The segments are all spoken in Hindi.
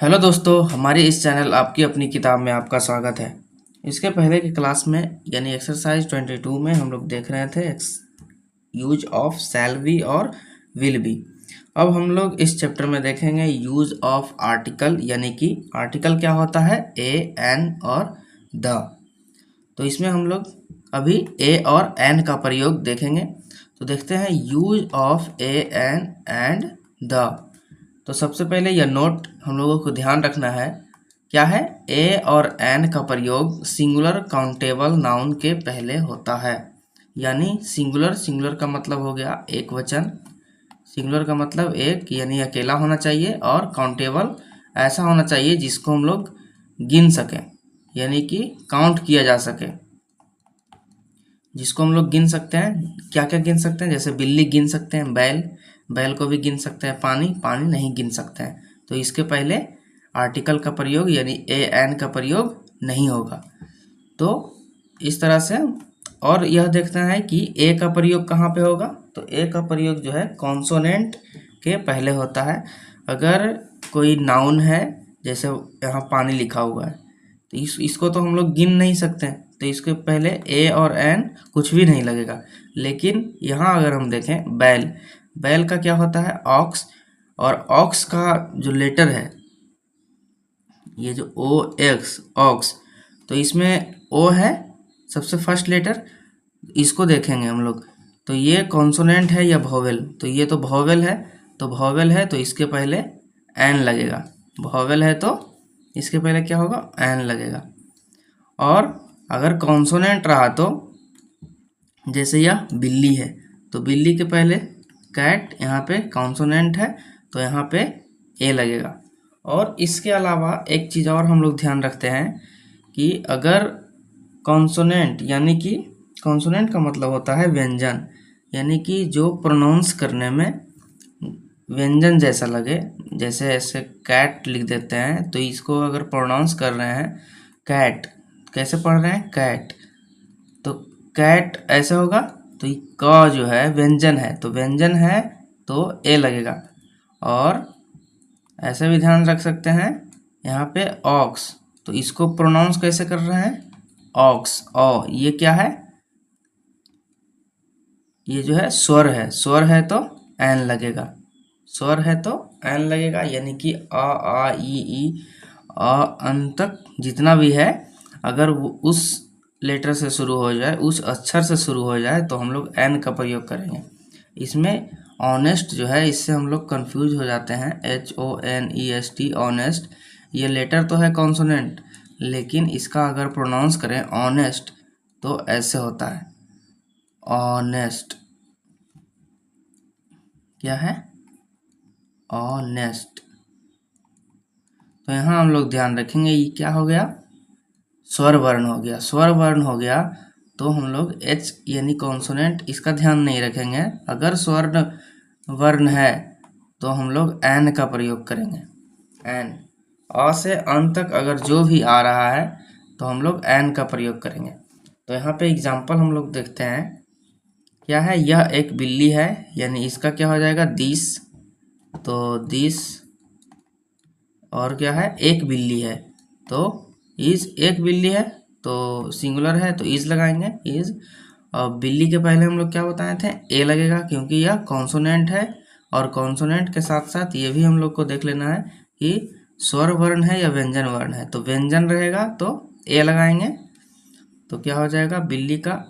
हेलो दोस्तों, हमारे इस चैनल आपकी अपनी किताब में आपका स्वागत है। इसके पहले की क्लास में यानी एक्सरसाइज 22 में हम लोग देख रहे थे यूज ऑफ शैल बी और विल बी। अब हम लोग इस चैप्टर में देखेंगे यूज ऑफ आर्टिकल, यानी कि आर्टिकल क्या होता है, ए, एन और द। तो इसमें हम लोग अभी ए और एन का प्रयोग देखेंगे। तो देखते हैं use of a, an and the. तो सबसे पहले यह नोट हम लोगों को ध्यान रखना है, क्या है, ए और एन का प्रयोग सिंगुलर काउंटेबल नाउन के पहले होता है। यानी सिंगुलर, सिंगुलर का मतलब हो गया एक वचन, सिंगुलर का मतलब एक यानी अकेला होना चाहिए, और काउंटेबल ऐसा होना चाहिए जिसको हम लोग गिन सकें, यानी कि काउंट किया जा सके, जिसको हम लोग गिन सकते हैं। क्या क्या गिन सकते हैं, जैसे बिल्ली गिन सकते हैं, बैल, बैल को भी गिन सकते हैं, पानी, पानी नहीं गिन सकते हैं। तो इसके पहले आर्टिकल का प्रयोग यानी ए एन का प्रयोग नहीं होगा। तो इस तरह से, और यह देखना है कि ए का प्रयोग कहाँ पे होगा। तो ए का प्रयोग जो है कॉन्सोनेंट के पहले होता है। अगर कोई नाउन है, जैसे यहाँ पानी लिखा हुआ है, तो इसको तो हम लोग गिन नहीं सकते हैं, तो इसके पहले ए और एन कुछ भी नहीं लगेगा। लेकिन यहाँ अगर हम देखें बैल, बैल का क्या होता है, ऑक्स, और ऑक्स का जो लेटर है, ये जो ओ एक्स, ऑक्स, तो इसमें ओ है सबसे फर्स्ट लेटर, इसको देखेंगे हम लोग। तो ये कॉन्सोनेंट है या वोवेल, तो ये तो वोवेल है, तो वोवेल है तो इसके पहले एन लगेगा। वोवेल है तो इसके पहले क्या होगा, एन लगेगा। और अगर कॉन्सोनेंट रहा तो जैसे यह बिल्ली है, तो बिल्ली के पहले कैट, यहाँ पे कॉन्सोनेंट है तो यहाँ पे ए लगेगा। और इसके अलावा एक चीज़ और हम लोग ध्यान रखते हैं कि अगर कॉन्सोनेंट, यानी कि कॉन्सोनेंट का मतलब होता है व्यंजन, यानी कि जो प्रोनाउंस करने में व्यंजन जैसा लगे, जैसे ऐसे कैट लिख देते हैं, तो इसको अगर प्रोनाउंस कर रहे हैं कैट, कैसे पढ़ रहे हैं, कैट, तो कैट ऐसे होगा, तो ये क जो है व्यंजन है, तो व्यंजन है तो ए लगेगा। और ऐसे भी ध्यान रख सकते हैं यहाँ पे ऑक्स, तो इसको प्रोनाउंस कैसे कर रहे हैं, ऑक्स, ओ, ये क्या है, ये जो है स्वर है, स्वर है तो एन लगेगा, स्वर है तो एन लगेगा, यानी कि आ ई अ अन तक जितना भी है, अगर वो उस लेटर से शुरू हो जाए, उस अक्षर से शुरू हो जाए, तो हम लोग एन का प्रयोग करेंगे। इसमें ऑनेस्ट जो है, इससे हम लोग कंफ्यूज हो जाते हैं, HONEST, ऑनेस्ट, ये लेटर तो है कॉन्सोनेंट, लेकिन इसका अगर प्रोनाउंस करें ऑनेस्ट तो ऐसे होता है, ऑनेस्ट, क्या है, ऑनेस्ट। तो यहाँ हम लोग ध्यान रखेंगे, ये क्या हो गया, स्वर वर्ण हो गया, स्वर वर्ण हो गया, तो हम लोग एच यानी कॉन्सोनेंट, इसका ध्यान नहीं रखेंगे। अगर स्वर वर्ण है तो हम लोग एन का प्रयोग करेंगे, एन, अ से अन तक अगर जो भी आ रहा है तो हम लोग एन का प्रयोग करेंगे। तो यहाँ पे एग्जाम्पल हम लोग देखते हैं, क्या है, यह एक बिल्ली है, यानी इसका क्या हो जाएगा, दिस, तो दिस, और क्या है, एक बिल्ली है, तो इज, एक बिल्ली है तो सिंगुलर है तो इज लगाएंगे, इज। और बिल्ली के पहले हम लोग क्या बताए थे, ए लगेगा, क्योंकि यह कॉन्सोनेंट है, और कॉन्सोनेंट के साथ साथ ये भी हम लोग को देख लेना है कि स्वर वर्ण है या व्यंजन वर्ण है, तो व्यंजन रहेगा तो ए लगाएंगे, तो क्या हो जाएगा, बिल्ली का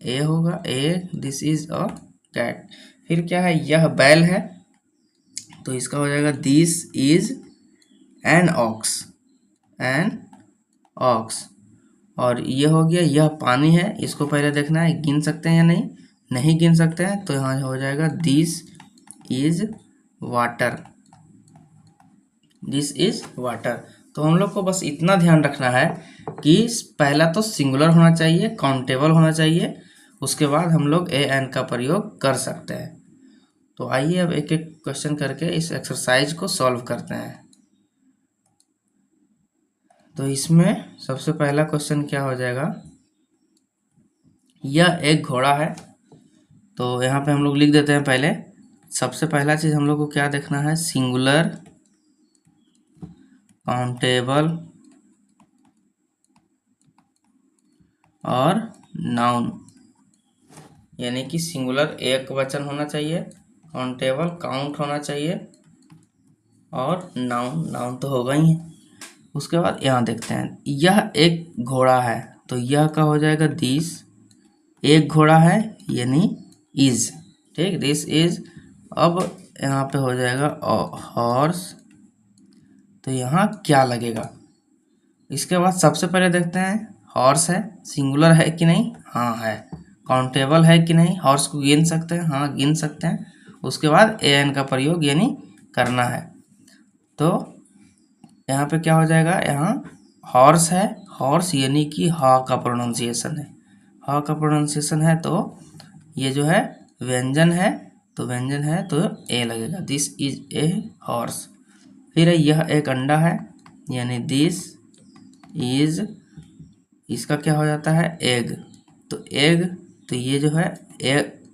ए होगा, ए, दिस इज अ कैट। फिर क्या है, यह बैल है, तो इसका हो जाएगा this is an ox, an ox. और ये हो गया, यह पानी है, इसको पहले देखना है गिन सकते हैं या नहीं, नहीं गिन सकते हैं, तो यहाँ हो जाएगा this is water, this is water. तो हम लोग को बस इतना ध्यान रखना है कि पहला तो सिंगुलर होना चाहिए, काउंटेबल होना चाहिए, उसके बाद हम लोग ए एन का प्रयोग कर सकते हैं। तो आइए अब एक एक क्वेश्चन करके इस एक्सरसाइज को सॉल्व करते हैं। तो इसमें सबसे पहला क्वेश्चन क्या हो जाएगा, यह एक घोड़ा है, तो यहाँ पे हम लोग लिख देते हैं पहले, सबसे पहला चीज़ हम लोग को क्या देखना है, सिंगुलर काउंटेबल और नाउन, यानी कि सिंगुलर एक वचन होना चाहिए, काउंटेबल काउंट होना चाहिए, और नाउन नाउन तो होगा ही है। उसके बाद यहाँ देखते हैं, यह एक घोड़ा है, तो यह का हो जाएगा दिस, एक घोड़ा है यानी इज, ठीक, दिस इज। अब यहाँ पे हो जाएगा हॉर्स, तो यहाँ क्या लगेगा। इसके बाद सबसे पहले देखते हैं हॉर्स है, सिंगुलर है कि नहीं, हाँ है। काउंटेबल है कि नहीं, हॉर्स को गिन सकते हैं, हाँ गिन सकते हैं। उसके बाद एन का प्रयोग यानी करना है, तो यहाँ पे क्या हो जाएगा, यहाँ हॉर्स है, हॉर्स यानी कि हा का प्रोनाउंसिएशन है, हा का प्रोनाउंसिएशन है, तो ये जो है व्यंजन है, तो व्यंजन है तो ए लगेगा, दिस इज ए हॉर्स। फिर है यह एक अंडा है, यानी दिस इज, इसका क्या हो जाता है एग, तो एग, तो ये जो है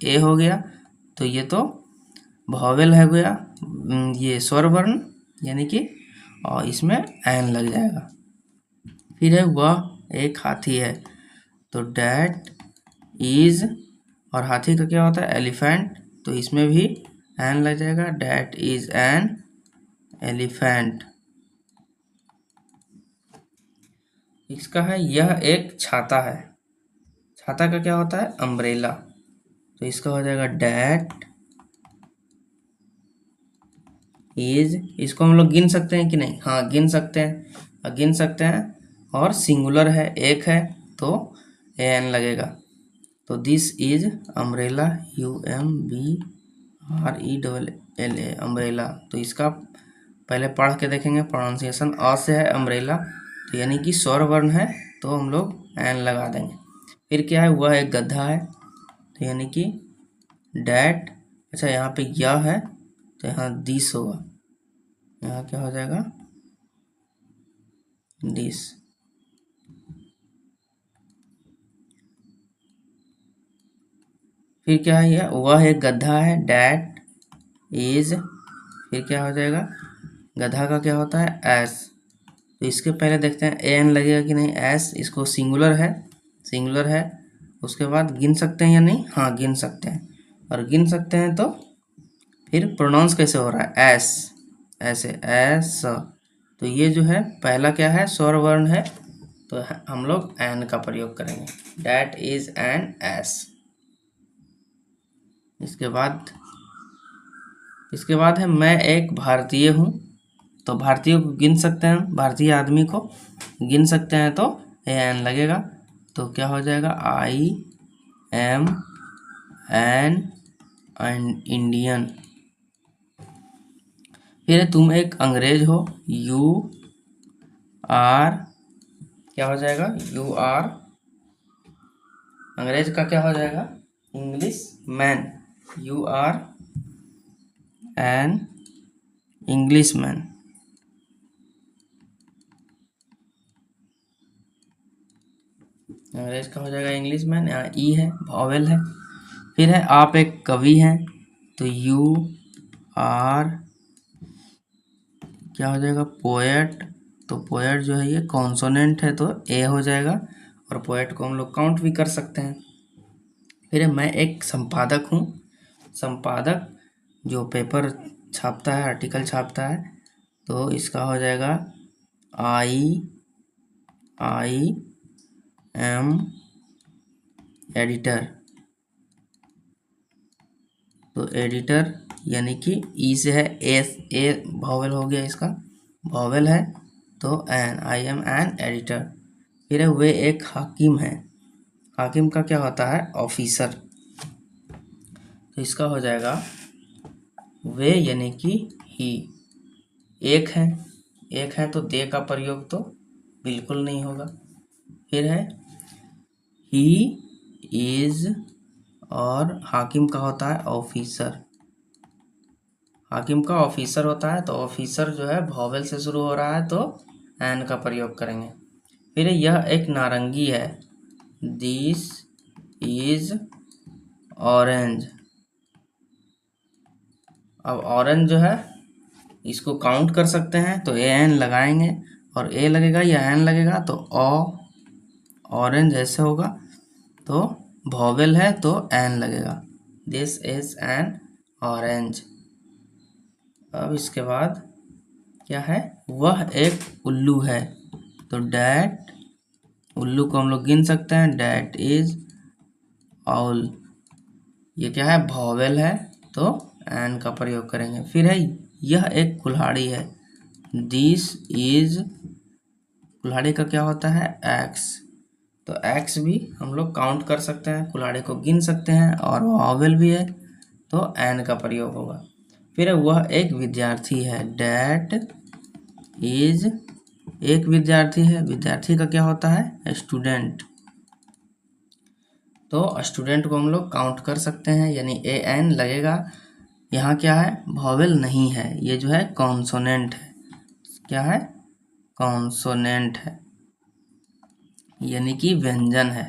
ए हो गया, तो ये तो वॉवेल है गया, ये स्वर वर्ण, यानी कि और इसमें एन लग जाएगा। फिर है वह एक हाथी है, तो डैट इज, और हाथी का क्या होता है एलिफेंट, तो इसमें भी एन लग जाएगा, डैट इज एन एलिफेंट। इसका है यह एक छाता है, छाता का क्या होता है अम्ब्रेला, तो इसका हो जाएगा डैट इज, इसको हम लोग गिन सकते हैं कि नहीं, हाँ गिन सकते हैं, गिन सकते हैं, और सिंगुलर है एक है तो एन लगेगा, तो this is umbrella, UMBRELLA umbrella. तो इसका पहले पढ़ के देखेंगे, प्रोनाउंसिएशन अ से है अम्ब्रेला, तो यानी कि स्वर वर्ण है, तो हम लोग एन लगा देंगे। फिर क्या है, वह एक गधा है, तो यानी कि डैट, अच्छा यहाँ पे यह है तो यहाँ दिस होगा, यहाँ क्या हो जाएगा दिस। फिर क्या है, यह वह एक गधा है, डैट इज, फिर क्या हो जाएगा, गधा का क्या होता है एस, तो इसके पहले देखते हैं एन लगेगा कि नहीं, एस, इसको सिंगुलर है, सिंगुलर है। उसके बाद गिन सकते हैं या नहीं, हाँ गिन सकते हैं, और गिन सकते हैं तो फिर प्रोनाउंस कैसे हो रहा है एस, ऐसे एस, तो ये जो है पहला क्या है स्वर वर्ण है, तो हम लोग एन का प्रयोग करेंगे, डैट इज एन एस। इसके बाद है मैं एक भारतीय हूँ, तो भारतीय को गिन सकते हैं, भारतीय आदमी को गिन सकते हैं, तो एन लगेगा, तो क्या हो जाएगा आई एम एन इंडियन। फिर तुम एक अंग्रेज हो, यू आर, क्या हो जाएगा यू आर, अंग्रेज का क्या हो जाएगा English man, you are an English man. अंग्रेज का हो जाएगा इंग्लिश मैन, यहाँ ई है वॉवेल है। फिर है आप एक कवि हैं, तो यू आर, क्या हो जाएगा पोएट, तो पोएट जो है ये कॉन्सोनेंट है तो ए हो जाएगा, और पोएट को हम लोग काउंट भी कर सकते हैं। फिर मैं एक संपादक हूँ, संपादक जो पेपर छापता है, आर्टिकल छापता है, तो इसका हो जाएगा आई एम एडिटर, तो एडिटर यानी कि ई से है, ए वॉवेल हो गया, इसका वॉवेल है तो an, I am an editor. फिर है वे एक हाकिम है, हाकिम का क्या होता है ऑफिसर, तो इसका हो जाएगा वे यानी कि ही, एक है तो दे का प्रयोग तो बिल्कुल नहीं होगा। फिर है ही इज, और हाकिम का होता है ऑफिसर, हाकिम का ऑफिसर होता है, तो ऑफिसर जो है वॉवेल से शुरू हो रहा है तो एन का प्रयोग करेंगे। फिर यह एक नारंगी है, दिस इज ऑरेंज, अब ऑरेंज जो है इसको काउंट कर सकते हैं तो ए एन लगाएंगे, और ए लगेगा या एन लगेगा तो ऑरेंज ऐसे होगा, तो वॉवेल है तो एन लगेगा। This is an orange. अब इसके बाद क्या है, वह एक उल्लू है, तो डैट, उल्लू को हम लोग गिन सकते हैं, डैट इज आउल। ये क्या है, वॉवेल है तो एन का प्रयोग करेंगे। फिर है यह एक कुल्हाड़ी है, दिस इज, कुल्हाड़ी का क्या होता है, एक्स, तो एक्स भी हम लोग काउंट कर सकते हैं, कुल्हाड़ी को गिन सकते हैं, और वॉवेल भी है तो एन का प्रयोग होगा। फिर वह एक विद्यार्थी है, डैट इज, एक विद्यार्थी है, विद्यार्थी का क्या होता है, स्टूडेंट, तो स्टूडेंट को हम लोग काउंट कर सकते हैं, यानी ए एन लगेगा। यहाँ क्या है, वॉवेल नहीं है, ये जो है कॉन्सोनेंट है। क्या है, कॉन्सोनेंट है, यानी कि व्यंजन है,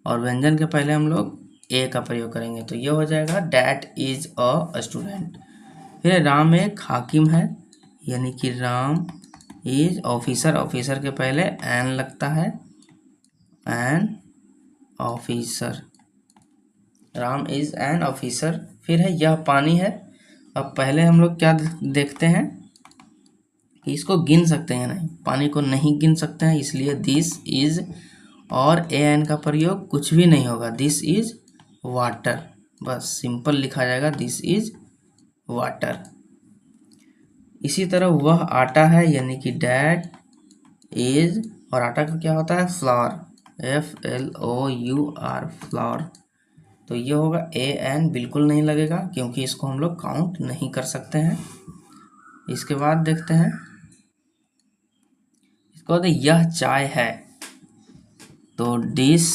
और व्यंजन के पहले हम लोग ए का प्रयोग करेंगे, तो ये हो जाएगा डैट इज अ स्टूडेंट। फिर राम एक हाकिम है, यानी कि राम इज ऑफिसर, ऑफिसर के पहले एन लगता है, an officer, Ram is an officer. फिर है यह पानी है। अब पहले हम लोग क्या देखते हैं कि इसको गिन सकते हैं, नहीं, पानी को नहीं गिन सकते हैं, इसलिए दिस इज, और ए एन का प्रयोग कुछ भी नहीं होगा, दिस इज वाटर, बस सिंपल लिखा जाएगा, दिस इज वाटर। इसी तरह वह आटा है, यानी कि डैट इज, और आटा का क्या होता है, फ्लावर, FLOUR, फ्लावर, तो ये होगा ए एन बिल्कुल नहीं लगेगा, क्योंकि इसको हम लोग काउंट नहीं कर सकते हैं। इसके बाद देखते हैं, इसके बाद यह चाय है, तो डिस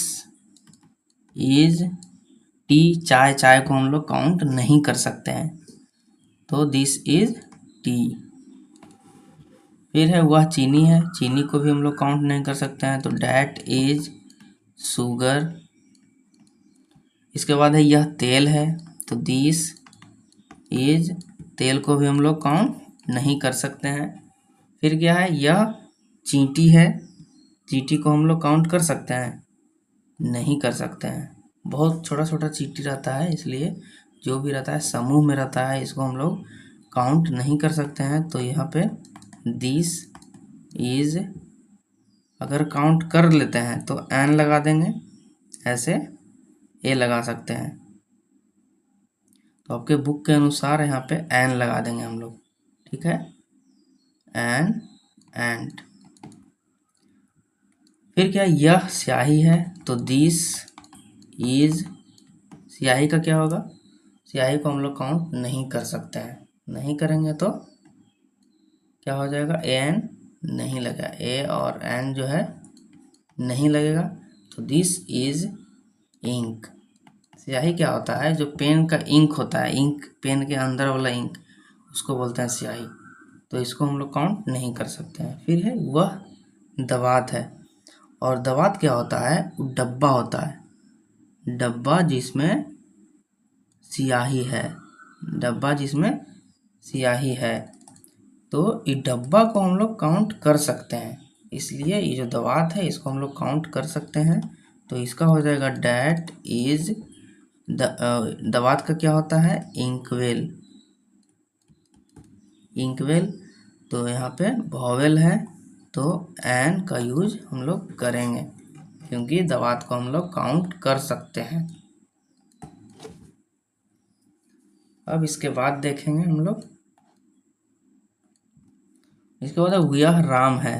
इज टी, चाय, चाय को हम लोग काउंट नहीं कर सकते हैं, तो दिस इज टी। फिर है वह चीनी है, चीनी को भी हम लोग काउंट नहीं कर सकते हैं, तो डैट इज शुगर। इसके बाद है यह तेल है, तो दिस इज, तेल को भी हम लोग काउंट नहीं कर सकते हैं। फिर क्या है, यह चींटी है, चींटी को हम लोग काउंट कर सकते हैं, नहीं कर सकते हैं, बहुत छोटा छोटा चींटी रहता है, इसलिए जो भी रहता है समूह में रहता है, इसको हम लोग काउंट नहीं कर सकते हैं। तो यहाँ पे दिस इज, अगर काउंट कर लेते हैं तो एन लगा देंगे, ऐसे ए लगा सकते हैं, तो आपके बुक के अनुसार यहाँ पे एन लगा देंगे हम लोग, ठीक है, एन, एंड। फिर क्या, यह स्याही है, तो दिस इज, स्याही का क्या होगा, स्याही को हम लोग काउंट नहीं कर सकते हैं, नहीं करेंगे तो क्या हो जाएगा, ए एन नहीं लगा, ए और एन जो है नहीं लगेगा, तो दिस इज इंक। स्याही क्या होता है, जो पेन का इंक होता है, इंक पेन के अंदर वाला इंक, उसको बोलते हैं स्याही, तो इसको हम लोग काउंट नहीं कर सकते हैं। फिर है वह दवात है, और दवात क्या होता है, डब्बा होता है, डब्बा जिसमें स्याही है, डब्बा जिसमें स्याही है, तो इस डब्बा को हम लोग काउंट कर सकते हैं, इसलिए ये जो दवात है इसको हम लोग काउंट कर सकते हैं, तो इसका हो जाएगा डैट इज, दवात का क्या होता है, इंकवेल, इंकवेल, तो यहाँ पे वॉवेल है तो एन का यूज हम लोग करेंगे, क्योंकि दवात को हम लोग काउंट कर सकते हैं। अब इसके बाद देखेंगे हम लोग, इसके बाद यह राम है,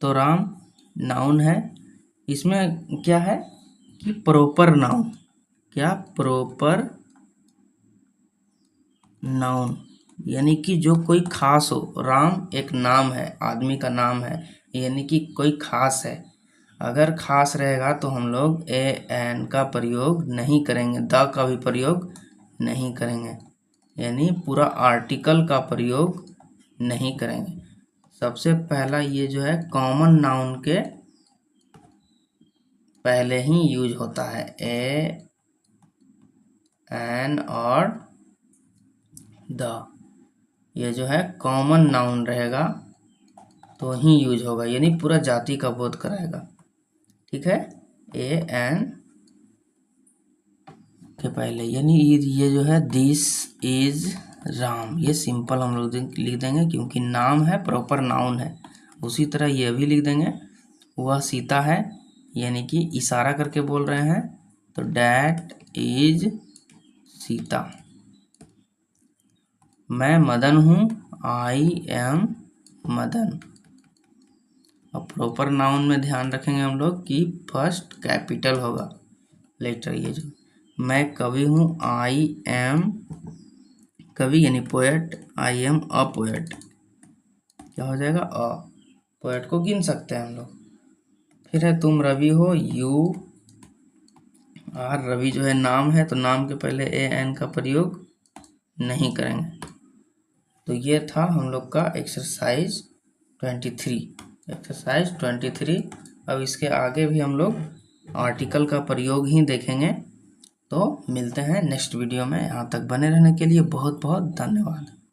तो राम नाउन है, इसमें क्या है कि प्रॉपर नाउन, क्या, प्रॉपर नाउन, यानी कि जो कोई खास हो, राम एक नाम है, आदमी का नाम है, यानी कि कोई खास है, अगर खास रहेगा तो हम लोग ए एन का प्रयोग नहीं करेंगे, द का भी प्रयोग नहीं करेंगे, यानी पूरा आर्टिकल का प्रयोग नहीं करेंगे। सबसे पहला ये जो है कॉमन नाउन के पहले ही यूज होता है, ए एन और द, ये जो है कॉमन नाउन रहेगा तो ही यूज होगा, यानी पूरा जाति का बोध कराएगा। ठीक है, ए एन के पहले, यानी ये जो है दिस इज राम, ये सिंपल हम लोग लिख देंगे क्योंकि नाम है, प्रॉपर नाउन है। उसी तरह ये भी लिख देंगे, वह सीता है, यानी कि इशारा करके बोल रहे हैं तो डैट इज सीता। मैं मदन हूँ, आई एम मदन। और प्रॉपर नाउन में ध्यान रखेंगे हम लोग कि फर्स्ट कैपिटल होगा लेटर। ये जो मैं कवि हूँ, आई एम कवि यानी poet, I am a poet, क्या हो जाएगा अ, पोएट को गिन सकते हैं हम लोग। फिर है तुम रवि हो, यू आर, रवि जो है नाम है तो नाम के पहले ए एन का प्रयोग नहीं करेंगे। तो ये था हम लोग का एक्सरसाइज 23। अब इसके आगे भी हम लोग आर्टिकल का प्रयोग ही देखेंगे। तो मिलते हैं नेक्स्ट वीडियो में, यहाँ तक बने रहने के लिए बहुत बहुत धन्यवाद।